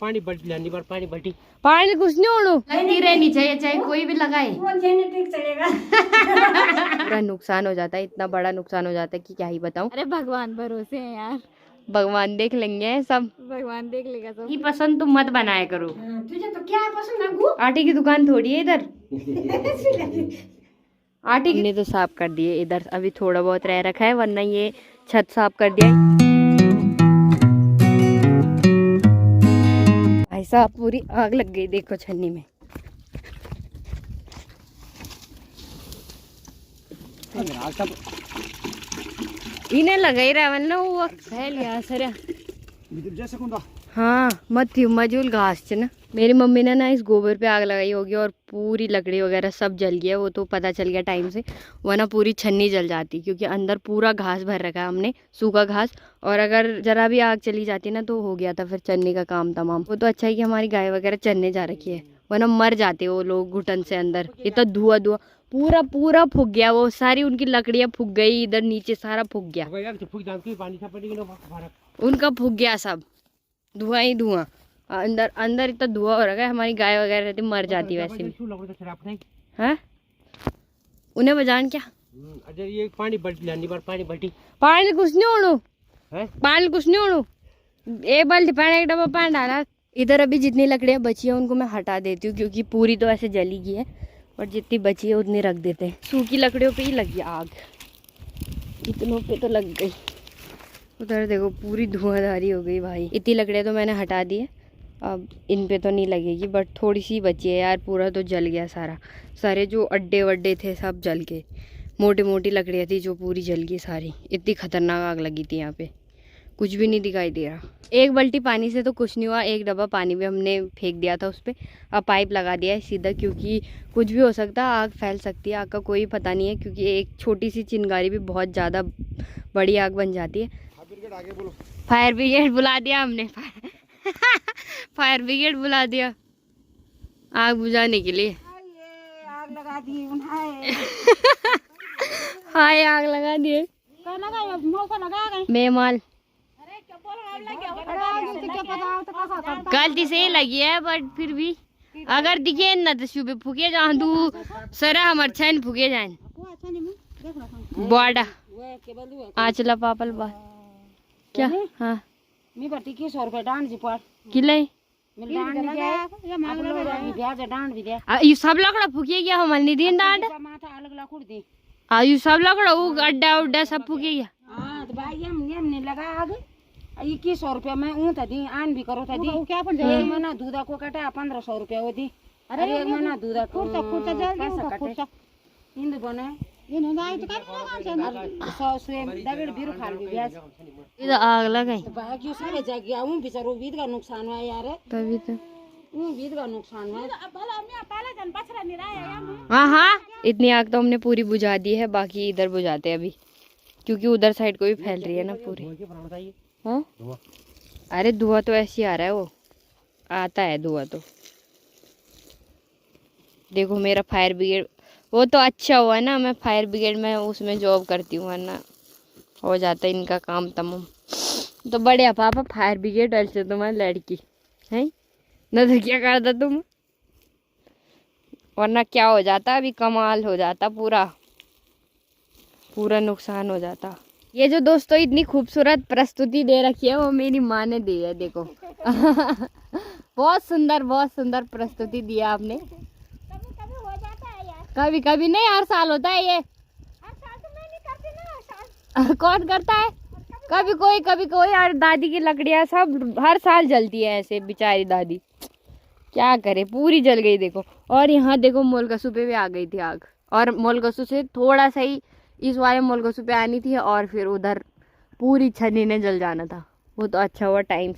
पानी बल्टी लानी पर पानी बल्टी पानी कुछ नहीं होना नहीं रहनी चाहिए, चाहे कोई भी लगाए पूरा नुकसान हो जाता है, इतना बड़ा नुकसान हो जाता है कि क्या ही बताऊं। अरे भगवान भरोसे हैं यार, भगवान देख लेंगे सब, भगवान देख लेगा सब। ही पसंद तुम मत बनाया करो। तुझे तो क्या पसंद है? आटे की दुकान थोड़ी है इधर। आटे ने तो साफ कर दिए इधर, अभी थोड़ा बहुत रह रखा है, वरना ये छत साफ कर दिया है। भाई साहब पूरी आग लग गई, देखो छन्नी में। इन्हें लगा ही रहा वरना वो फैल गया सर। हाँ मत थी मजूल घास च ना। मेरी मम्मी ने ना इस गोबर पे आग लगाई होगी और पूरी लकड़ी वगैरह सब जल गया, वो तो पता चल गया टाइम से, वरना पूरी छन्नी जल जाती, क्योंकि अंदर पूरा घास भर रखा है हमने, सूखा घास, और अगर जरा भी आग चली जाती ना तो हो गया था फिर चन्नी का काम तमाम। वो तो अच्छा है कि हमारी गाय वगैरह चन्ने जा रखी है, वरना मर जाते वो लोग घुटन से अंदर। इतना धुआं धुआं पूरा पूरा फूक गया, वो सारी उनकी लकड़ियाँ फूक गई, इधर नीचे सारा फूक गया, उनका फूक गया सब, धुआं ही धुआं। अंदर अंदर इतना धुआं हो रहा है, हमारी गाय वगैरह रहती मर जाती वैसे भी। हाँ उन्हें बजान क्या ये पानी बल्टी लानी पर पानी बल्टी पानी कुछ नहीं होना, पानी कुछ नहीं होना, एक बाल्टी पानी एक डब्बा पानी डाला। इधर अभी जितनी लकड़ियाँ बची है उनको मैं हटा देती हूँ, क्योंकि पूरी तो ऐसे जली गई है, और जितनी बची है उतनी रख देते हैं। सूखी लकड़ियों पे ही लगी आग, इतनों पे तो लग गई। उधर देखो पूरी धुआंधारी हो गई भाई। इतनी लकड़ियाँ तो मैंने हटा दी है, अब इन पे तो नहीं लगेगी, बट थोड़ी सी बची है यार, पूरा तो जल गया सारा। सारे जो अड्डे वड्डे थे सब जल गए, मोटी मोटी लकड़ियाँ थी जो पूरी जल गई सारी। इतनी खतरनाक आग लगी थी यहाँ पे, कुछ भी नहीं दिखाई दे रहा। एक बाल्टी पानी से तो कुछ नहीं हुआ, एक डब्बा पानी भी हमने फेंक दिया था उस पर। अब पाइप लगा दिया है सीधा, क्योंकि कुछ भी हो सकता है, आग फैल सकती है, आग का कोई पता नहीं है, क्योंकि एक छोटी सी चिंगारी भी बहुत ज़्यादा बड़ी आग बन जाती है। फायर ब्रिगेड बुला दिया हमने, फायर ब्रिगेड बुला दिया आग बुझाने के लिए। आग लगा दी हाय आग लगा दिए मेहमान, गलती से ही लगी है, बट फिर भी अगर दिखे न तो सुबह फूके जान दू सरा हमार छन फूके जान बड़ा आचला पापल बा क्या। हाँ मी बटी की 100 रुपए डांड जी पर किले मिल डांड नहीं गया, ये मांग लो ब्याज डांड भी दे। ये सब लकड़ा फूके गया हमारे नहीं दिन डांड, माथा अलग लकुड़ दे। ये सब लकड़ा वो अड्डा उड्डा सब फूके गया। हां तो भाई हम ने लगा आग, ये की 100 रुपए में ऊं था दी आन भी करो था दी क्या पण एक महीना दूधा को कटा 1500 रुपए होती। अरे एक महीना दूधा को खुर्चा जल्दी खुर्चा इंद बने इन गाय तो कर 100 से दगड़ बिरु खाल भी ब्याज इधर आग लगाई तो भाई क्यों सारे जागी आऊं बेचारो बीत का नुकसान हुआ यार, तभी तो बीत का नुकसान हुआ। हाँ हाँ इतनी आग तो हमने पूरी बुझा दी है, बाकी इधर बुझाते हैं अभी, क्योंकि उधर साइड को भी फैल रही है ना पूरी। हाँ अरे धुआं तो ऐसे ही आ रहा है, वो आता है धुआं तो। देखो मेरा फायर ब्रिगेड वो तो अच्छा हुआ ना, मैं फायर ब्रिगेड में उसमें जॉब करती हूँ, वरना हो जाता है इनका काम तमाम। तो बढ़िया पापा फायर ब्रिगेड ऐसे तुम्हारी लड़की है न, तो क्या करता तुम, वरना क्या हो जाता, अभी कमाल हो जाता, पूरा पूरा नुकसान हो जाता। ये जो दोस्तों इतनी खूबसूरत प्रस्तुति दे रखी है वो मेरी माँ ने दी है, देखो बहुत सुंदर प्रस्तुति दिया आपने। कभी कभी नहीं, हर साल होता है ये, हर साल तो मैं नहीं करती ना, कौन करता है, कभी कोई यार। दादी की लकड़ियाँ सब हर साल जलती है ऐसे, बेचारी दादी क्या करे, पूरी जल गई देखो। और यहाँ देखो मोलकसू पे भी आ गई थी आग, और मोलकसू से थोड़ा सा ही इस वाले मोलकसू पे आनी थी, और फिर उधर पूरी छन्नी ने जल जाना था। वो तो अच्छा हुआ टाइम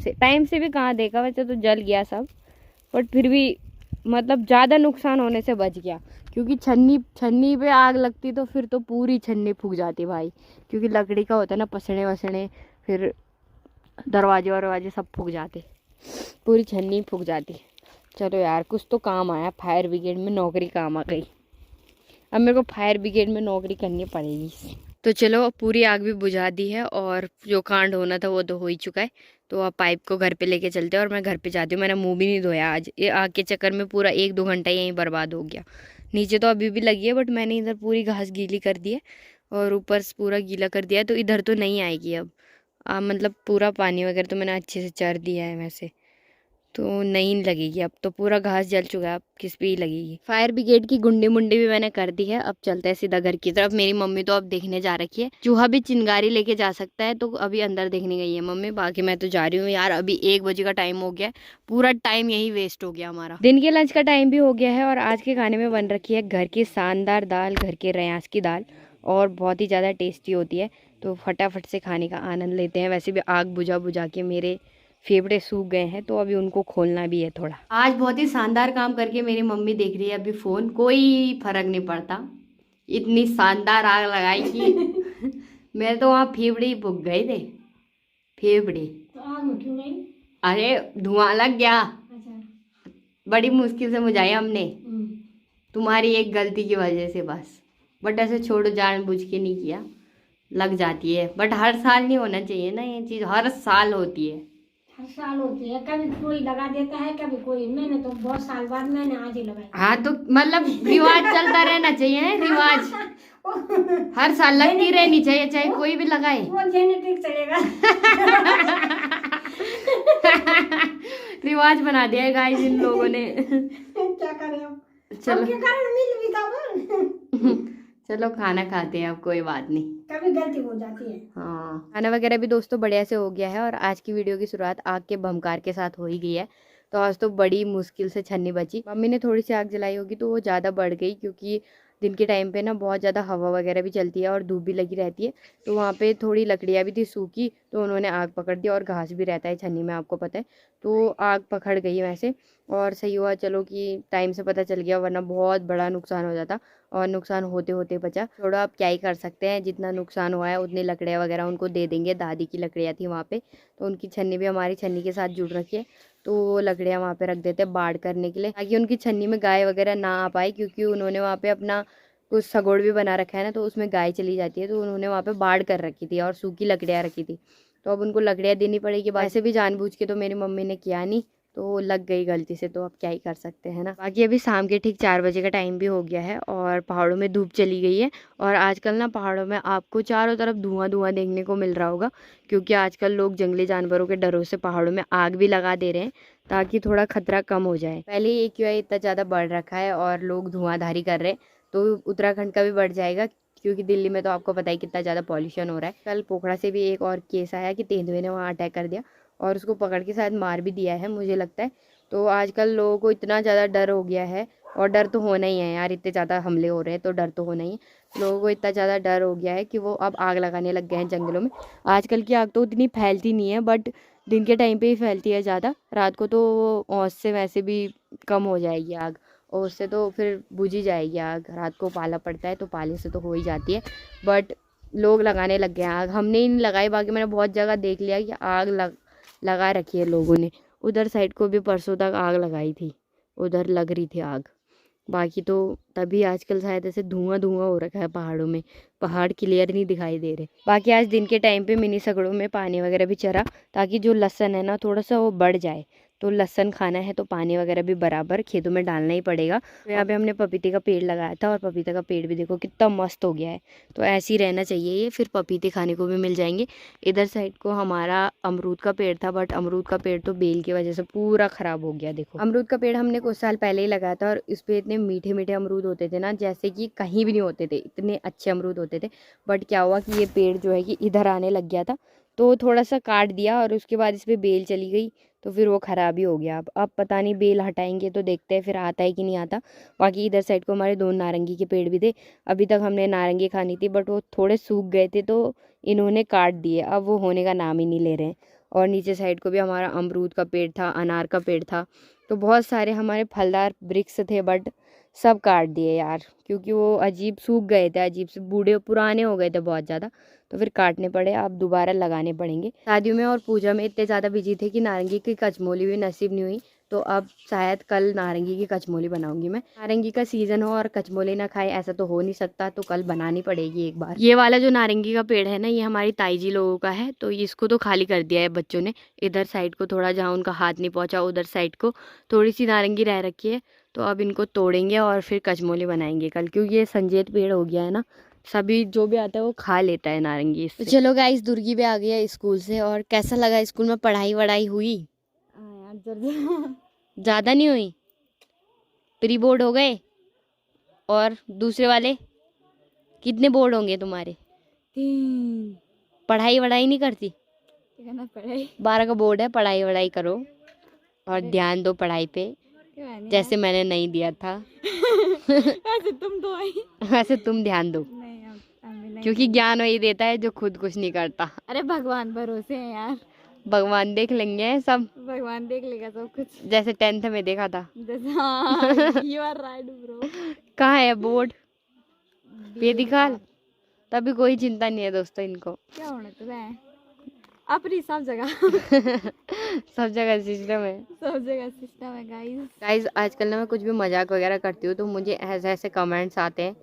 से भी कहाँ देखा, वैसे तो जल गया सब, बट फिर भी मतलब ज़्यादा नुकसान होने से बच गया, क्योंकि छन्नी पे आग लगती तो फिर तो पूरी छन्नी फूक जाती भाई, क्योंकि लकड़ी का होता है ना, पसने वसने, फिर दरवाजे वरवाजे सब फूक जाते, पूरी छन्नी फूक जाती। चलो यार कुछ तो काम आया, फायर ब्रिगेड में नौकरी काम आ गई। अब मेरे को फायर ब्रिगेड में नौकरी करनी पड़ेगी। तो चलो पूरी आग भी बुझा दी है और जो कांड होना था वो तो हो ही चुका है। तो अब पाइप को घर पे लेके चलते हैं और मैं घर पे जाती हूँ। मैंने मुंह भी नहीं धोया आज, ये आग के चक्कर में पूरा 1-2 घंटा यहीं बर्बाद हो गया। नीचे तो अभी भी लगी है बट मैंने इधर पूरी घास गीली कर दी है और ऊपर से पूरा गीला कर दिया है, तो इधर तो नहीं आएगी अब। मतलब पूरा पानी वगैरह तो मैंने अच्छे से चर दिया है वैसे, तो नहीं लगेगी अब। तो पूरा घास जल चुका है, अब किस पे ही लगेगी। फायर ब्रिगेड की गुंडी मुंडी भी मैंने कर दी है। अब चलते हैं सीधा घर की तरफ। मेरी मम्मी तो अब देखने जा रखी है, चूहा भी चिंगारी लेके जा सकता है, तो अभी अंदर देखने गई है मम्मी। बाकी मैं तो जा रही हूँ यार, अभी 1 बजे का टाइम हो गया है, पूरा टाइम यही वेस्ट हो गया हमारा। दिन के लंच का टाइम भी हो गया है और आज के खाने में बन रखी है घर की शानदार दाल, घर के रयास की दाल, और बहुत ही ज़्यादा टेस्टी होती है। तो फटाफट से खाने का आनंद लेते हैं। वैसे भी आग बुझा बुझा के मेरे फेफड़े सूख गए हैं, तो अभी उनको खोलना भी है थोड़ा। आज बहुत ही शानदार काम करके मेरी मम्मी देख रही है अभी फ़ोन, कोई फर्क नहीं पड़ता, इतनी शानदार आग लगाई कि मेरे तो वहाँ फेफड़े ही भुग गए थे, फेफड़े। तो आग में क्यों गई? अरे धुआं लग गया, बड़ी मुश्किल से बुझाई हमने, तुम्हारी एक गलती की वजह से बस। बट ऐसे छोड़ो, जानबूझ के नहीं किया, लग जाती है। बट हर साल नहीं होना चाहिए ना ये चीज़, हर साल होती है। हर साल होती है, कभी कोई लगा देता है, कभी कोई। मैंने तो बहुत साल बाद मैंने आज ही लगाई। हाँ तो मतलब रिवाज चलता रहना चाहिए, रिवाज हर साल लगती रहनी चाहिए, चाहे कोई भी लगाए। वो जेनेटिक चलेगा। रिवाज बना दिया है गाइस इन लोगों ने। क्या करें अब? चलो के कारण मिल भी था। चलो खाना खाते हैं अब, कोई बात नहीं, कभी गलती हो जाती है। हाँ खाना वगैरह भी दोस्तों बढ़िया से हो गया है और आज की वीडियो की शुरुआत आग के भमकार के साथ हो ही गई है। तो आज तो बड़ी मुश्किल से छन्नी बची। मम्मी ने थोड़ी सी आग जलाई होगी तो वो ज़्यादा बढ़ गई, क्योंकि दिन के टाइम पे ना बहुत ज़्यादा हवा वगैरह भी चलती है और धूप भी लगी रहती है, तो वहाँ पे थोड़ी लकड़ियाँ भी थी सूखी, तो उन्होंने आग पकड़ दी। और घास भी रहता है छन्नी में, आपको पता है, तो आग पकड़ गई वैसे। और सही हुआ चलो कि टाइम से पता चल गया, वरना बहुत बड़ा नुकसान हो जाता, और नुकसान होते होते बचा। छोड़ो, आप क्या ही कर सकते हैं, जितना नुकसान हुआ है उतनी लकड़ियाँ वगैरह उनको दे देंगे। दादी की लकड़ियाँ थी वहाँ पे, तो उनकी छन्नी भी हमारी छन्नी के साथ जुड़ रखी है, तो वो लकड़ियाँ वहाँ पे रख देते हैं बाढ़ करने के लिए, ताकि उनकी छन्नी में गाय वगैरह ना आ पाए, क्योंकि उन्होंने वहाँ पे अपना कुछ सगोड़ भी बना रखा है ना, तो उसमें गाय चली जाती है, तो उन्होंने वहाँ पे बाढ़ कर रखी थी और सूखी लकड़ियाँ रखी थी, तो अब उनको लकड़ियाँ देनी पड़ेगी। वैसे भी जानबूझ के तो मेरी मम्मी ने किया नहीं, तो लग गई गलती से, तो अब क्या ही कर सकते हैं ना। बाकी अभी शाम के ठीक 4 बजे का टाइम भी हो गया है और पहाड़ों में धूप चली गई है। और आजकल ना पहाड़ों में आपको चारों तरफ धुआं धुआं देखने को मिल रहा होगा, क्योंकि आजकल लोग जंगली जानवरों के डरों से पहाड़ों में आग भी लगा दे रहे हैं, ताकि थोड़ा खतरा कम हो जाए। पहले ही AQI इतना ज़्यादा बढ़ रखा है और लोग धुआंधारी कर रहे हैं, तो उत्तराखंड का भी बढ़ जाएगा, क्योंकि दिल्ली में तो आपको पता है कितना ज़्यादा पॉल्यूशन हो रहा है। कल पोखरा से भी एक और केस आया कि तेंदुए ने वहाँ अटैक कर दिया और उसको पकड़ के शायद मार भी दिया है, मुझे लगता है। तो आजकल लोगों को इतना ज़्यादा डर हो गया है, और डर तो होना ही है यार, इतने ज़्यादा हमले हो रहे हैं तो डर तो होना ही है। लोगों को इतना ज़्यादा डर हो गया है कि वो अब आग लगाने लग गए हैं जंगलों में। आजकल की आग तो उतनी फैलती नहीं है, बट दिन के टाइम पे ही फैलती है ज़्यादा। रात को तो औंस से वैसे भी कम हो जाएगी आग, और उससे तो फिर बुझ ही जाएगी आग। रात को पाला पड़ता है तो पाले से तो हो ही जाती है, बट लोग लगाने लग गए हैं आग। हमने ही नहीं लगाई, बाकी मैंने बहुत जगह देख लिया कि आग लगा रखी है लोगों ने। उधर साइड को भी परसों तक आग लगाई थी, उधर लग रही थी आग। बाकी तो तभी आजकल शायद ऐसे धुआं धुआं हो रखा है पहाड़ों में, पहाड़ क्लियर नहीं दिखाई दे रहे। बाकी आज दिन के टाइम पे मिनी सगड़ों में पानी वगैरह भी चरा, ताकि जो लहसन है ना थोड़ा सा वो बढ़ जाए। तो लहसन खाना है तो पानी वगैरह भी बराबर खेतों में डालना ही पड़ेगा। तो यहाँ पे हमने पपीते का पेड़ लगाया था और पपीते का पेड़ भी देखो कितना मस्त हो गया है। तो ऐसे ही रहना चाहिए ये, फिर पपीते खाने को भी मिल जाएंगे। इधर साइड को हमारा अमरूद का पेड़ था, बट अमरूद का पेड़ तो बेल की वजह से पूरा खराब हो गया। देखो अमरूद का पेड़ हमने कुछ साल पहले ही लगाया था और इस पे इतने मीठे मीठे अमरूद होते थे ना, जैसे कि कहीं भी नहीं होते थे, इतने अच्छे अमरूद होते थे। बट क्या हुआ कि ये पेड़ जो है कि इधर आने लग गया था, तो थोड़ा सा काट दिया और उसके बाद इस पर बेल चली गई, तो फिर वो ख़राब ही हो गया। अब पता नहीं बेल हटाएंगे तो देखते हैं फिर आता है कि नहीं आता। बाकी इधर साइड को हमारे 2 नारंगी के पेड़ भी थे। अभी तक हमने नारंगी खानी थी, बट वो थोड़े सूख गए थे तो इन्होंने काट दिए, अब वो होने का नाम ही नहीं ले रहे हैं। और नीचे साइड को भी हमारा अमरूद का पेड़ था, अनार का पेड़ था, तो बहुत सारे हमारे फलदार वृक्ष थे, बट सब काट दिए यार, क्योंकि वो अजीब सूख गए थे, अजीब से बूढ़े पुराने हो गए थे बहुत ज़्यादा, तो फिर काटने पड़े। अब दोबारा लगाने पड़ेंगे। शादियों में और पूजा में इतने ज़्यादा बिजी थे कि नारंगी की कचमोली भी नसीब नहीं हुई। तो अब शायद कल नारंगी की कचमोली बनाऊंगी मैं। नारंगी का सीजन हो और कचमोली ना खाए ऐसा तो हो नहीं सकता, तो कल बनानी पड़ेगी एक बार। ये वाला जो नारंगी का पेड़ है ना, ये हमारी ताई जी लोगों का है, तो इसको तो खाली कर दिया है बच्चों ने। इधर साइड को थोड़ा जहाँ उनका हाथ नहीं पहुँचा उधर साइड को थोड़ी सी नारंगी रह रखी है, तो अब इनको तोड़ेंगे और फिर कचमोली बनाएंगे कल, क्योंकि ये संजेत पेड़ हो गया है ना, सभी जो भी आता है वो खा लेता है नारंगी इससे। चलो गाइस, दुर्गी भी आ गई है स्कूल से। और कैसा लगा स्कूल में पढ़ाई वढ़ाई हुई? ज़्यादा नहीं हुई? प्री बोर्ड हो गए? और दूसरे वाले कितने बोर्ड होंगे तुम्हारे? 3 पढ़ाई वढ़ाई नहीं करती? करना पड़े 12 का बोर्ड है, पढ़ाई वढ़ाई करो और ध्यान दो पढ़ाई पे, जैसे मैंने नहीं दिया था। ऐसे तुम तो आई वैसे तुम ध्यान दो, नहीं, नहीं क्योंकि ज्ञान वही देता है जो खुद कुछ नहीं करता। अरे भगवान भरोसे हैं यार, भगवान देख लेंगे सब, भगवान देख लेगा सब कुछ। जैसे 10th में देखा था। You are right bro. कहाँ है बोर्ड? बेदिखाल। तभी कोई चिंता नहीं है दोस्तों इनको। क्या होना तो है अपनी सब जगह सब जगह सिस्टम है, सब जगह सिस्टम है गाइस। आजकल ना मैं कुछ भी मजाक वगैरह करती हूँ तो मुझे ऐसे ऐसे कमेंट्स आते हैं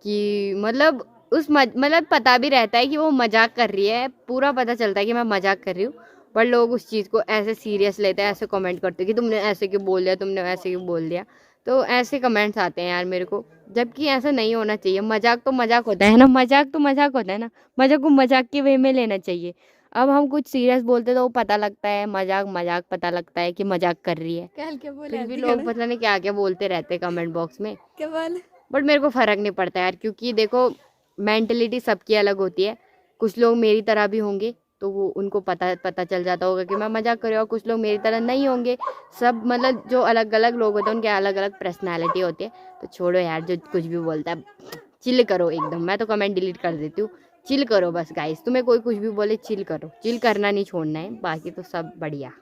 कि मतलब मतलब पता भी रहता है कि वो मजाक कर रही है, पूरा पता चलता है कि मैं मजाक कर रही हूँ, पर लोग उस चीज़ को ऐसे सीरियस लेते हैं, ऐसे कमेंट करते हैं कि तुमने ऐसे क्यों बोल दिया, तुमने ऐसे क्यों बोल दिया। तो ऐसे कमेंट्स आते हैं यार मेरे को, जबकि ऐसा नहीं होना चाहिए। मजाक तो मजाक होता है ना, मजाक तो मजाक होता है ना, मजाक को मजाक के वे में लेना चाहिए। अब हम कुछ सीरियस बोलते तो वो पता लगता है, मजाक मजाक पता लगता है कि मजाक कर रही है, फिर भी लोग पता नहीं क्या क्या बोलते रहते हैं कमेंट बॉक्स में। बट मेरे को फ़र्क नहीं पड़ता यार, क्योंकि देखो मेंटलिटी सबकी अलग होती है। कुछ लोग मेरी तरह भी होंगे तो वो उनको पता चल जाता होगा कि मैं मजाक कर रही हूँ, और कुछ लोग मेरी तरह नहीं होंगे। सब मतलब जो अलग अलग लोग होते हैं उनके अलग अलग पर्सनैलिटी होती है। तो छोड़ो यार, जो कुछ भी बोलता है चिल करो एकदम। मैं तो कमेंट डिलीट कर देती हूँ, चिल करो बस गाइस। तुम्हें कोई कुछ भी बोले चिल करो, चिल करना नहीं छोड़ना है, बाकी तो सब बढ़िया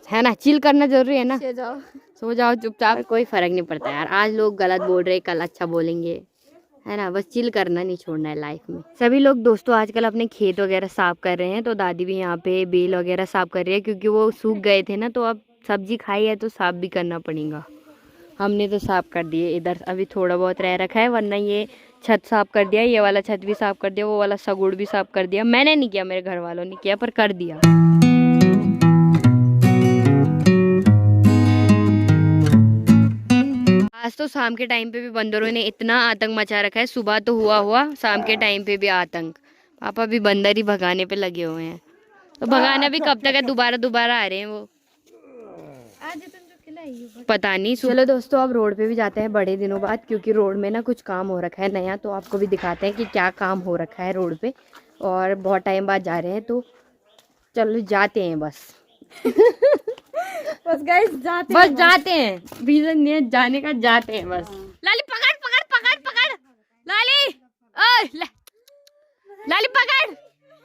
है ना। चिल करना जरूरी है ना, सो जाओ चुपचाप, कोई फर्क नहीं पड़ता यार। आज लोग गलत बोल रहे, कल अच्छा बोलेंगे, है ना। बस चिल करना नहीं छोड़ना है लाइफ में। सभी लोग दोस्तों आजकल अपने खेत वगैरह साफ कर रहे हैं, तो दादी भी यहाँ पे बेल वगैरह साफ कर रही है, क्योंकि वो सूख गए थे ना, तो अब सब्जी खाई है तो साफ भी करना पड़ेगा। हमने तो साफ कर दिए, इधर अभी थोड़ा बहुत रह रखा है, वरना ये छत साफ कर दिया, ये वाला छत भी साफ कर दिया, वो वाला सगुड़ भी साफ कर दिया। मैंने नहीं किया, मेरे घर वालों ने किया, पर कर दिया। आज तो शाम के टाइम पे भी बंदरों ने इतना आतंक मचा रखा है। सुबह तो हुआ, शाम के टाइम पे भी आतंक। पापा भी बंदर ही भगाने पे लगे हुए हैं, तो भगाना भी कब तक है, दोबारा आ रहे हैं वो, पता नहीं। चलो दोस्तों, अब रोड पे भी जाते हैं बड़े दिनों बाद, क्योंकि रोड में ना कुछ काम हो रखा है नया, तो आपको भी दिखाते हैं कि क्या काम हो रखा है रोड पे। और बहुत टाइम बाद जा रहे हैं, तो चलो जाते हैं बस। बस गाइस जाते हैं, रीजन नहीं है जाने का, जाते हैं बस। लाली पकड़ पकड़ पकड़ पकड़, लाली ओए लाली पकड़।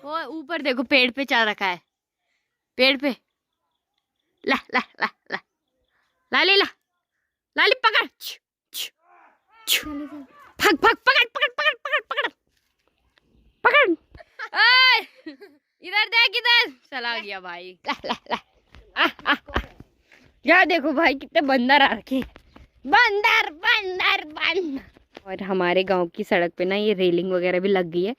वो ऊपर देखो पेड़ पे चढ़ रखा है, पेड़ पे। ला ला ला ला लाली ला, लाली पकड़, भाग भाग, पकड़ पकड़ पकड़ पकड़ पकड़ पकड़। इधर देख, इधर चला गया भाई। ला ला ला, यार देखो भाई कितने बंदर आ रखे, बंदर बंदर बंदर। और हमारे गांव की सड़क पे ना ये रेलिंग वगैरह भी लग गई है,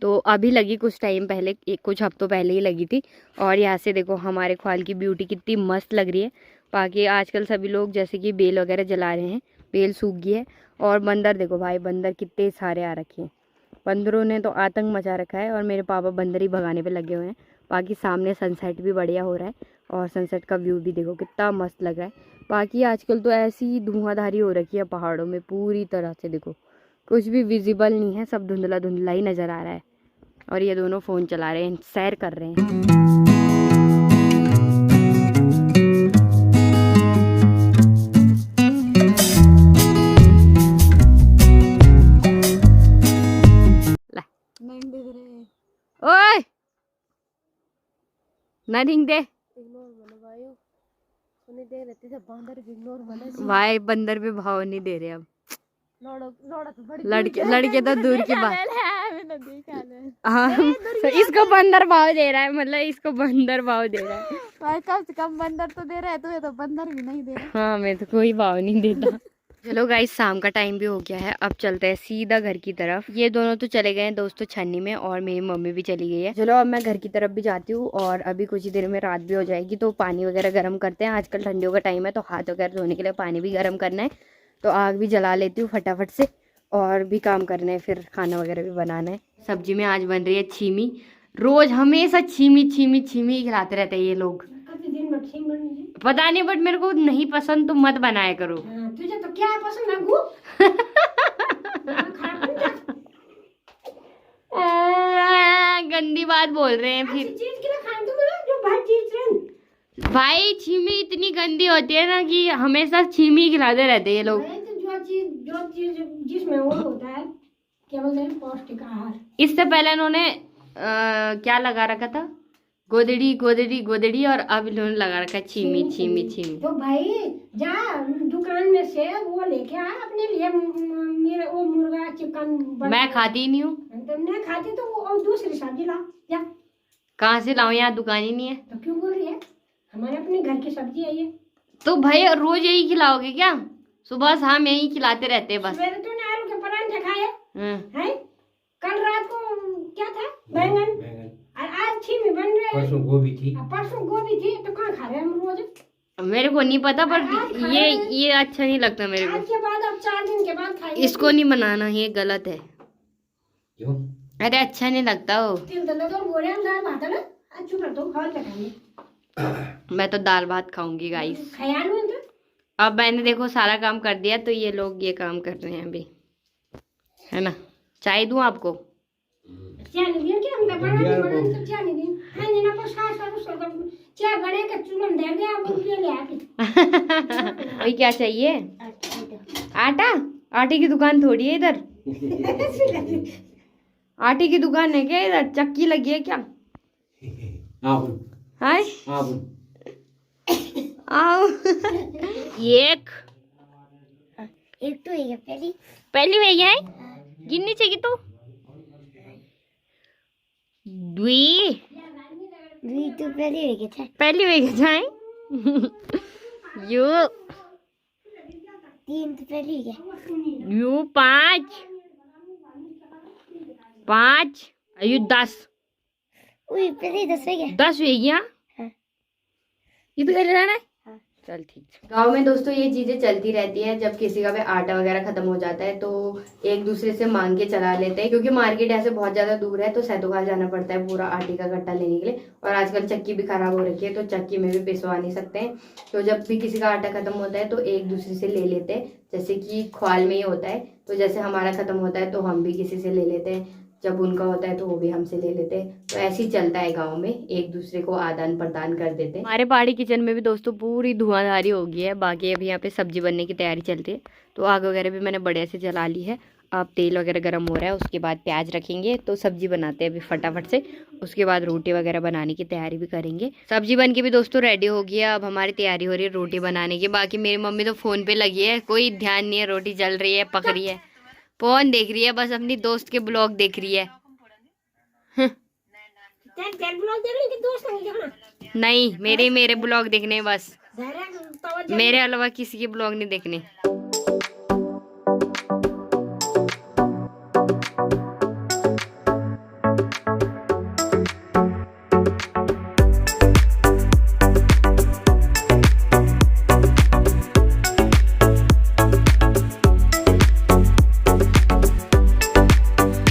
तो अभी लगी कुछ टाइम पहले, कुछ हफ्तों पहले ही लगी थी। और यहाँ से देखो हमारे ख्वाल की ब्यूटी कितनी मस्त लग रही है। बाकी आजकल सभी लोग जैसे कि बेल वगैरह जला रहे हैं, बेल सूख गई है। और बंदर देखो भाई, बंदर कितने सारे आ रखे हैं। बंदरों ने तो आतंक मचा रखा है, और मेरे पापा बंदर ही भगाने पे लगे हुए हैं। बाकी सामने सनसेट भी बढ़िया हो रहा है, और सनसेट का व्यू भी देखो कितना मस्त लग रहा है। बाकी आजकल तो ऐसी धुआंधारी हो रखी है पहाड़ों में, पूरी तरह से देखो कुछ भी विजिबल नहीं है, सब धुंधला धुंधला ही नज़र आ रहा है। और ये दोनों फ़ोन चला रहे हैं, सैर कर रहे हैं। ओए नथिंग दे भाई, बंदर भी भाव नहीं दे रहे अब। लड़के तो दूर की बात। हाँ, इसको बंदर भाव दे रहा है, मतलब इसको बंदर भाव दे रहा है। भाई कम से कम बंदर तो दे रहा है, तो ये तो बंदर भी नहीं दे रहा। हाँ मैं तो कोई भाव नहीं देता। चलो गाइस शाम का टाइम भी हो गया है, अब चलते हैं सीधा घर की तरफ। ये दोनों तो चले गए हैं दोस्तों छन्नी में, और मेरी मम्मी भी चली गई है। चलो अब मैं घर की तरफ भी जाती हूँ, और अभी कुछ ही देर में रात भी हो जाएगी, तो पानी वगैरह गर्म करते हैं। आजकल ठंडियों का टाइम है, तो हाथ वगैरह धोने के लिए पानी भी गर्म करना है, तो आग भी जला लेती हूँ फटाफट से, और भी काम करने हैं, फिर खाना वगैरह भी बनाना है। सब्जी में आज बन रही है छीमी। रोज हमेशा छीमी छीमी छीमी खिलाते रहते हैं ये लोग, पता नहीं, बट मेरे को नहीं पसंद, तो मत बनाया करो। तुझे तो क्या पसंद है गंदी बात बोल रहे हैं फिर। चीज के लिए खाने तो मिला जो भाई चीज भाई छीमी इतनी गंदी होती है ना कि हमेशा छीमी खिलाते रहते हैं ये लोग। जो चीज जिसमें वो होता है क्या बोलते हैं पौष्टिक आहार। इससे पहले इन्होंने क्या लगा रखा था, गोदड़ी गोदड़ी गोदड़ी, और अब इन्होंने लगा रखा है छीमी छीमी छीमी। तो भाई जा दुकान में से वो लेके आ अपने लिए मेरे वो मुर्गा चिकन। मैं खाती ही नहीं हूँ। तो नहीं खाती तो वो और दूसरी सब्जी ला जा। कहाँ से लाऊं, यहाँ दुकान ही नहीं है। तो क्यों बोल रही है, हमारे अपने घर की सब्जी है ये। तो भाई रोज यही खिलाओगे क्या? सुबह शाम यही खिलाते रहते हैं बस। सवेरे तूने आलू के परांठे खाए हाँ। हैं, कल रात को क्या था बैंगन, और आज छीमी बन रहे हैं। परसों गोभी थी। परसों गोभी थी, तो कहाँ खा रहे हैं हम रोज। मेरे को नहीं पता, पर ये अच्छा नहीं लगता मेरे आज को। के बाद अब 4 दिन के बाद खाएंगे। इसको नहीं बनाना, ये गलत है। क्यों? अरे अच्छा नहीं लगता वो। तिल दले तो बोले हम दाल भात है ना, आज चुप रह, तो खा ले खाएंगे। मैं तो दाल भात खाऊंगी गाइस। खयाल में तो अब मैंने देखो सारा काम कर दिया, तो ये लोग ये काम कर रहे हैं अभी, है ना। चाय दूं आपको? चाय नहीं दिया क्या, हम तो बना तो चाय नहीं दी है नहीं ना, पर सास और उसको चाय बने के चूल्हे दे दे, आप उनके ले आके। वही क्या चाहिए? आटा? आटे की दुकान थोड़ी है इधर। आटे की दुकान है क्या इधर? चक्की लगी है क्या? हाय आओ। एक तो ये पहली वही है, गिननी चाहिए तो। द्वी तो पहली वही जाए। यू 3 तो पहले है। यू 5 यू 10 पहले 10 है क्या? 10 हुई क्या? ये तो कर रहा है। चल ठीक। गांव में दोस्तों ये चीजें चलती रहती है, जब किसी का भी आटा वगैरह खत्म हो जाता है तो एक दूसरे से मांग के चला लेते हैं, क्योंकि मार्केट ऐसे बहुत ज्यादा दूर है, तो सैतोखाल जाना पड़ता है पूरा आटे का गट्टा लेने के लिए। और आजकल चक्की भी खराब हो रखी है, तो चक्की में भी पिसवा नहीं सकते हैं, तो जब भी किसी का आटा खत्म होता है तो एक दूसरे से ले लेते हैं। जैसे कि ख्वाल में ही होता है, तो जैसे हमारा खत्म होता है तो हम भी किसी से ले लेते हैं, जब उनका होता है तो वो भी हमसे ले लेते हैं। तो ऐसे ही चलता है गांव में, एक दूसरे को आदान प्रदान कर देते हैं। हमारे पहाड़ी किचन में भी दोस्तों पूरी धुआंधारी हो गई है, बाकी अभी यहाँ पे सब्जी बनने की तैयारी चल रही है, तो आग वगैरह भी मैंने बढ़िया से जला ली है। अब तेल वगैरह गर्म हो रहा है, उसके बाद प्याज रखेंगे, तो सब्जी बनाते हैं अभी फटाफट से, उसके बाद रोटी वगैरह बनाने की तैयारी भी करेंगे। सब्जी बन के भी दोस्तों रेडी हो गई है, अब हमारी तैयारी हो रही है रोटी बनाने की। बाकी मेरी मम्मी तो फोन पे लगी है, कोई ध्यान नहीं है, रोटी जल रही है, पक रही है, फोन देख रही है, बस अपनी दोस्त के ब्लॉग देख रही है। नहीं, मेरे ब्लॉग देखने बस, मेरे अलावा किसी के ब्लॉग नहीं देखने।